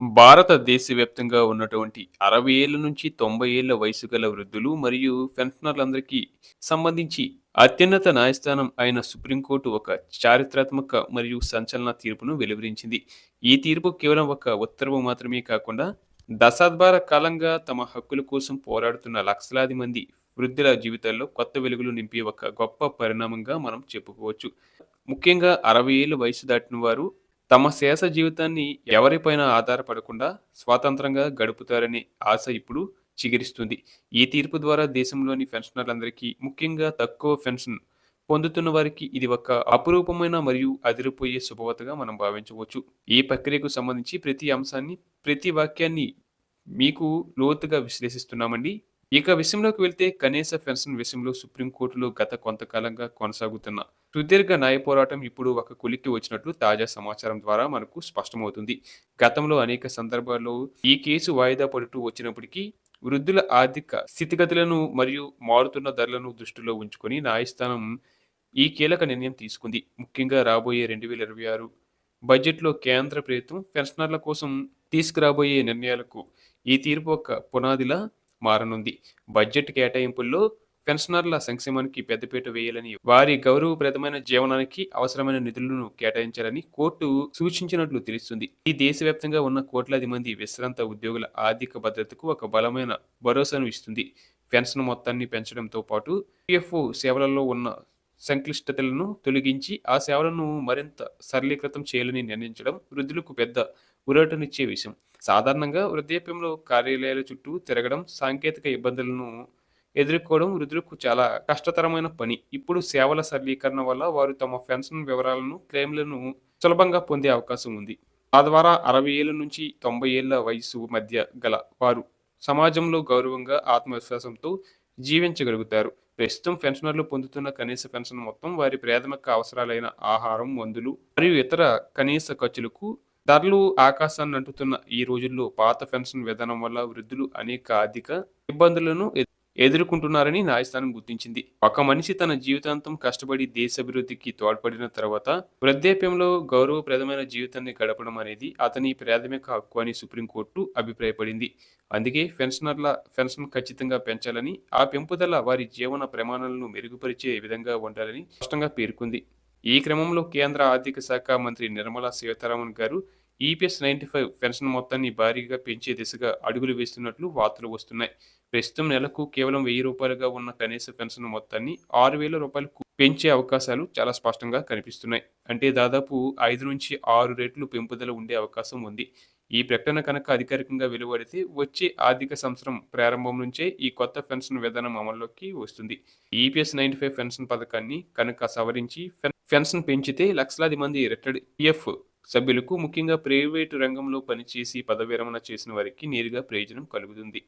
భారతదేశవ్యాప్తంగా ఉన్నటువంటి 60 ఏళ్ల నుంచి 90 ఏళ్ల వయసు గల వృద్ధులు మరియు పెన్షనర్లందరికీ సంబంధించి అత్యున్నత న్యాయస్థానం అయిన సుప్రీంకోర్టు ఒక చారిత్రాత్మక మరియు సంచలన తీర్పును వెలువరించింది. ఈ తీర్పు కేవలం ఒక ఉత్తర్వు మాత్రమే కాకుండా దశాబ్దాల కాలంగా తమ హక్కుల కోసం పోరాడుతున్న లక్షలాది మంది వృద్ధుల జీవితాల్లో కొత్త వెలుగులు నింపే ఒక గొప్ప పరిణామంగా మనం చెప్పుకోవచ్చు. ముఖ్యంగా 60 ఏళ్ల వయసు దాటిన వారు తమ శేష జీవితాన్ని ఎవరిపైన ఆధారపడకుండా స్వాతంత్రంగా గడుపుతారనే ఆశ ఇప్పుడు చిగురిస్తుంది. ఈ తీర్పు ద్వారా దేశంలోని పెన్షనర్లందరికీ, ముఖ్యంగా తక్కువ పెన్షన్ పొందుతున్న వారికి ఇది ఒక అపురూపమైన మరియు అదిరిపోయే శుభవార్తగా మనం భావించవచ్చు. ఈ ప్రక్రియకు సంబంధించి ప్రతి అంశాన్ని, ప్రతి వాక్యాన్ని మీకు లోతుగా విశ్లేషిస్తున్నామండి. ఇక విషయంలోకి వెళ్తే కనీస పెన్షన్ విషయంలో సుప్రీంకోర్టులో గత కొంతకాలంగా కొనసాగుతున్న సుదీర్ఘ న్యాయ పోరాటం ఇప్పుడు ఒక కొలిక్కి వచ్చినట్లు తాజా సమాచారం ద్వారా మనకు స్పష్టమవుతుంది. గతంలో అనేక సందర్భాల్లో ఈ కేసు వాయిదా పడుతూ వచ్చినప్పటికీ వృద్ధుల ఆర్థిక స్థితిగతులను మరియు మారుతున్న ధరలను దృష్టిలో ఉంచుకొని న్యాయస్థానం ఈ కీలక నిర్ణయం తీసుకుంది. ముఖ్యంగా రాబోయే 2026 బడ్జెట్‌లో కేంద్ర ప్రభుత్వం పెన్షనర్ల కోసం తీసుకురాబోయే నిర్ణయాలకు ఈ తీర్పు ఒక పునాదిలా మారనుంది. బడ్జెట్ కేటాయింపుల్లో పెన్షనర్ల సంక్షేమానికి పెద్దపీట వేయాలని, వారి గౌరవప్రదమైన జీవనానికి అవసరమైన నిధులను కేటాయించాలని కోర్టు సూచించినట్లు తెలుస్తుంది. ఈ దేశవ్యాప్తంగా ఉన్న కోట్లాది మంది విశ్రాంత ఉద్యోగుల ఆర్థిక భద్రతకు ఒక బలమైన భరోసాను ఇస్తుంది. పెన్షన్ మొత్తాన్ని పెంచడంతో పాటు పీఎఫ్ సేవలలో ఉన్న సంక్లిష్టతలను తొలగించి ఆ సేవలను మరింత సరళీకృతం చేయాలని నిర్ణయించడం వృద్ధులకు పెద్ద ఊరటనిచ్చే విషయం. సాధారణంగా వృద్ధాప్యంలో కార్యాలయాల చుట్టూ తిరగడం, సాంకేతిక ఇబ్బందులను ఎదుర్కోవడం వృద్ధులకు చాలా కష్టతరమైన పని. ఇప్పుడు సేవల సరళీకరణ వల్ల వారు తమ పెన్షన్ వివరాలను, క్లెయిమ్‌లను సులభంగా పొందే అవకాశం ఉంది. తద్వారా 60 ఏళ్ల నుంచి 90 ఏళ్ల వయస్సు మధ్య గల వారు సమాజంలో గౌరవంగా, ఆత్మవిశ్వాసంతో జీవించగలుగుతారు. ప్రస్తుతం పెన్షనర్లు పొందుతున్న కనీస పెన్షన్ మొత్తం వారి ప్రాథమిక అవసరాలైన ఆహారం, మందులు మరియు ఇతర కనీస ఖర్చులకు ధరలు ఆకాశాన్నంటుతున్న ఈ రోజుల్లో పాత పెన్షన్ విధానం వల్ల వృద్ధులు అనేక ఆర్థిక ఇబ్బందులను ఎదుర్కొంటున్నారని న్యాయస్థానం గుర్తించింది. ఒక మనిషి తన జీవితాంతం కష్టపడి దేశాభివృద్ధికి తోడ్పడిన తర్వాత వృద్ధాప్యంలో గౌరవప్రదమైన జీవితాన్ని గడపడం అనేది అతని ప్రాథమిక హక్కు అని సుప్రీంకోర్టు అభిప్రాయపడింది. అందుకే పెన్షనర్ల పెన్షన్ ఖచ్చితంగా పెంచాలని, ఆ పెంపుదల వారి జీవన ప్రమాణాలను మెరుగుపరిచే విధంగా ఉండాలని స్పష్టంగా పేర్కొంది. ఈ క్రమంలో కేంద్ర ఆర్థిక శాఖ మంత్రి నిర్మలా సీతారామన్ గారు ఈపీఎస్ 95 పెన్షన్ మొత్తాన్ని భారీగా పెంచే దిశగా అడుగులు వేస్తున్నట్లు వార్తలు వస్తున్నాయి. ప్రస్తుతం నెలకు కేవలం రూ. 1000గా ఉన్న కనీస పెన్షన్ మొత్తాన్ని రూ. 6000కు పెంచే అవకాశాలు చాలా స్పష్టంగా కనిపిస్తున్నాయి. అంటే దాదాపు 5-6 రెట్లు పెంపుదల ఉండే అవకాశం ఉంది. ఈ ప్రకటన కనుక అధికారికంగా వెలువడితే వచ్చే ఆర్థిక సంవత్సరం ప్రారంభం నుంచే ఈ కొత్త పెన్షన్ విధానం అమల్లోకి వస్తుంది. ఈపీఎస్ 95 పెన్షన్ పథకాన్ని కనుక సవరించి పెన్షన్ పెంచితే లక్షలాది మంది రిటైర్డ్ పీఎఫ్ సభ్యులకు, ముఖ్యంగా ప్రైవేటు రంగంలో పనిచేసి పదవి విరమణ చేసిన వారికి నేరుగా ప్రయోజనం కలుగుతుంది.